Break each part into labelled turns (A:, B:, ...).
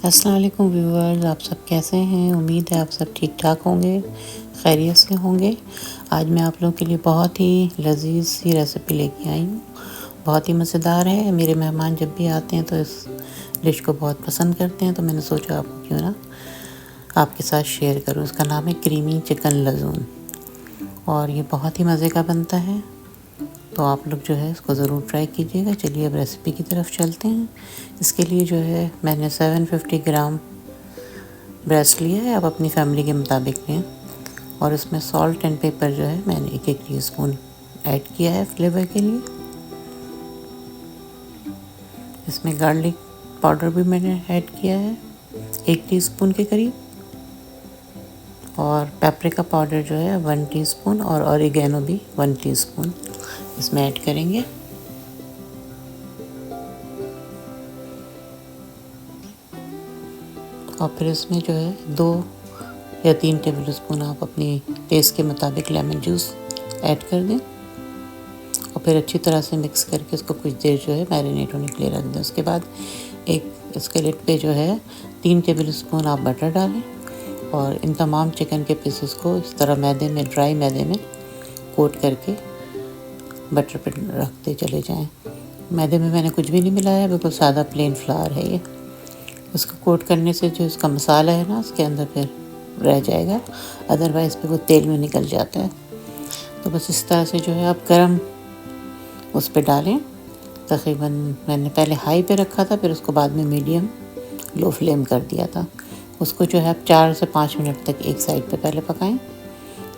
A: अस्सलाम वालेकुम व्यूअर्स, आप सब कैसे हैं। उम्मीद है आप सब ठीक ठाक होंगे, खैरियत से होंगे। आज मैं आप लोगों के लिए बहुत ही लजीज सी रेसिपी लेके आई हूँ। बहुत ही मज़ेदार है। मेरे मेहमान जब भी आते हैं तो इस डिश को बहुत पसंद करते हैं, तो मैंने सोचा आपको क्यों ना आपके साथ शेयर करूँ। इसका नाम है क्रीमी चिकन लज़ून और ये बहुत ही मज़े का बनता है, तो आप लोग जो है इसको ज़रूर ट्राई कीजिएगा। चलिए अब रेसिपी की तरफ चलते हैं। इसके लिए जो है मैंने 750 ग्राम ब्रेस्ट लिया है, आप अपनी फैमिली के मुताबिक लें। और इसमें सॉल्ट एंड पेपर जो है मैंने एक टीस्पून ऐड किया है फ्लेवर के लिए। इसमें गार्लिक पाउडर भी मैंने ऐड किया है 1 टीस्पून के करीब, और पेपरिका पाउडर जो है 1 टीस्पून, और ऑरिगेनो भी 1 टीस्पून इसमें ऐड करेंगे। और फिर इसमें जो है 2 या 3 टेबल स्पून आप अपनी टेस्ट के मुताबिक लेमन जूस ऐड कर दें, और फिर अच्छी तरह से मिक्स करके इसको कुछ देर जो है मैरिनेट होने के लिए रख दें। उसके बाद एक स्केलेट पे जो है 3 टेबल स्पून आप बटर डालें, और इन तमाम चिकन के पीसेस को इस तरह मैदे में, ड्राई मैदे में कोट करके बटर पर रखते चले जाएं। मैदे में मैंने कुछ भी नहीं मिलाया है, बिल्कुल सादा प्लेन फ्लावर है ये। इसको कोट करने से जो इसका मसाला है ना, उसके अंदर फिर रह जाएगा, अदरवाइज़ पे वो तेल में निकल जाता है। तो बस इस तरह से जो है आप गरम उस पर डालें। तकरीबन मैंने पहले हाई पे रखा था, फिर उसको बाद में मीडियम लो फ्लेम कर दिया था। उसको जो है आप 4 से 5 मिनट तक एक साइड पे पहले पकाएं।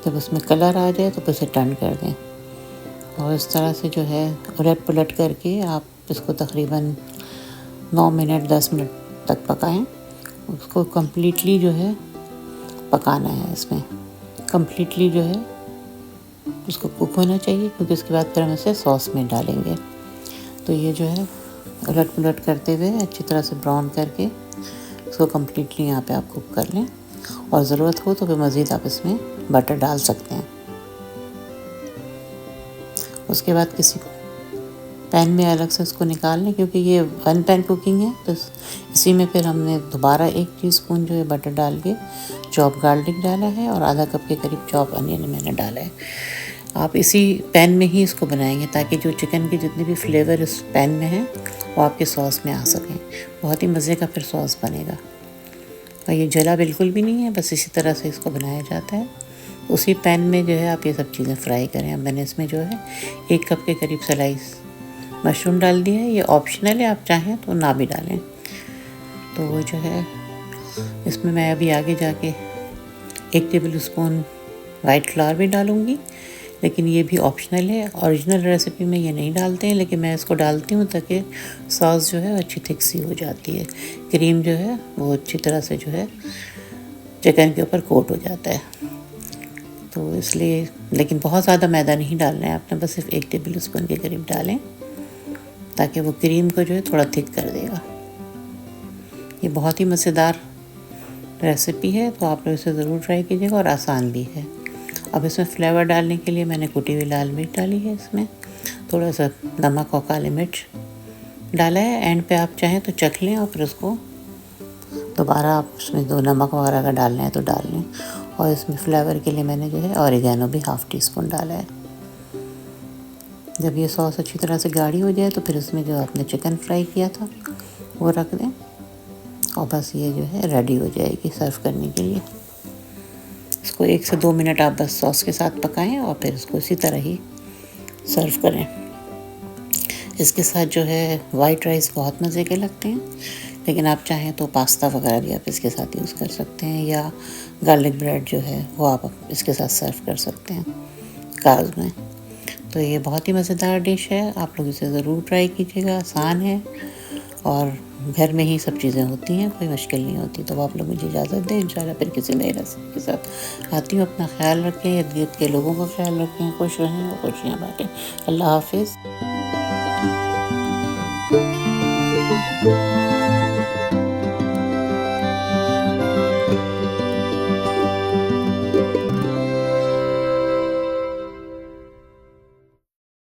A: जब उसमें कलर आ जाए तो फिर उसे टर्न कर दें, और इस तरह से जो है उलट पुलट करके आप इसको तकरीबन 9 मिनट 10 मिनट तक पकाएं। उसको कम्प्लीटली जो है पकाना है। इसमें कम्प्लीटली जो है उसको कुक होना चाहिए, क्योंकि उसके बाद फिर हम इसे सॉस में डालेंगे। तो ये जो है उलट पुलट करते हुए अच्छी तरह से ब्राउन करके इसको कम्प्लीटली यहाँ पे आप कुक कर लें, और ज़रूरत हो तो फिर मज़ीद आप इसमें बटर डाल सकते हैं। उसके बाद किसी पैन में अलग से इसको निकाल लें, क्योंकि ये 1 पैन कुकिंग है, तो इसी में फिर हमने दोबारा 1 टीस्पून जो है बटर डाल के चॉप गार्लिक डाला है, और आधा कप के करीब चॉप अनियन मैंने डाला है। आप इसी पैन में ही इसको बनाएंगे, ताकि जो चिकन के जितने भी फ्लेवर इस पैन में हैं वो आपके सॉस में आ सकें। बहुत ही मज़े का फिर सॉस बनेगा, और ये जला बिल्कुल भी नहीं है, बस इसी तरह से इसको बनाया जाता है। उसी पैन में जो है आप ये सब चीज़ें फ्राई करें। अब मैंने इसमें जो है 1 कप के करीब स्लाइस मशरूम डाल दिया है। ये ऑप्शनल है, आप चाहें तो ना भी डालें। तो वो जो है इसमें मैं अभी आगे जाके 1 टेबल स्पून वाइट फ्लावर भी डालूँगी, लेकिन ये भी ऑप्शनल है। ओरिजिनल रेसिपी में ये नहीं डालते हैं, लेकिन मैं इसको डालती हूँ ताकि सॉस जो है अच्छी थिक सी हो जाती है। क्रीम जो है वो अच्छी तरह से जो है चिकन के ऊपर कोट हो जाता है, तो इसलिए। लेकिन बहुत ज़्यादा मैदा नहीं डालना है आपने, बस सिर्फ 1 टेबल स्पून के करीब डालें, ताकि वो क्रीम को जो है थोड़ा थिक कर देगा। ये बहुत ही मज़ेदार रेसिपी है, तो आप लोग इसे ज़रूर ट्राई कीजिएगा, और आसान भी है। अब इसमें फ्लेवर डालने के लिए मैंने कुटी हुई लाल मिर्च डाली है, इसमें थोड़ा सा नमक और काली मिर्च डाला है। एंड पे आप चाहें तो चख लें, और फिर उसको दोबारा आप उसमें 2 नमक वगैरह का डालना है तो डाल लें। और इसमें फ्लेवर के लिए मैंने जो है ऑरिगेनो भी 1/2 टीस्पून डाला है। जब ये सॉस अच्छी तरह से गाढ़ी हो जाए तो फिर उसमें जो आपने चिकन फ्राई किया था वो रख दें, और बस ये जो है रेडी हो जाएगी सर्व करने के लिए। इसको 1 से 2 मिनट आप बस सॉस के साथ पकाएं, और फिर इसको इसी तरह ही सर्व करें। इसके साथ जो है वाइट राइस बहुत मज़े के लगते हैं, लेकिन आप चाहें तो पास्ता वगैरह भी आप इसके साथ यूज़ कर सकते हैं, या गार्लिक ब्रेड जो है वो आप इसके साथ सर्व कर सकते हैं कार्ब्स में। तो ये बहुत ही मज़ेदार डिश है, आप लोग इसे ज़रूर ट्राई कीजिएगा। आसान है, और घर में ही सब चीज़ें होती हैं, कोई मुश्किल नहीं होती। तो आप लोग मुझे इजाज़त दें, इंशाल्लाह फिर किसी नई रेसिपी के साथ आती हूँ। अपना ख्याल रखें, इर्द गिर्द के लोगों का ख्याल रखें, खुश रहें और खुशियाँ बाँटें। अल्लाह हाफिज़।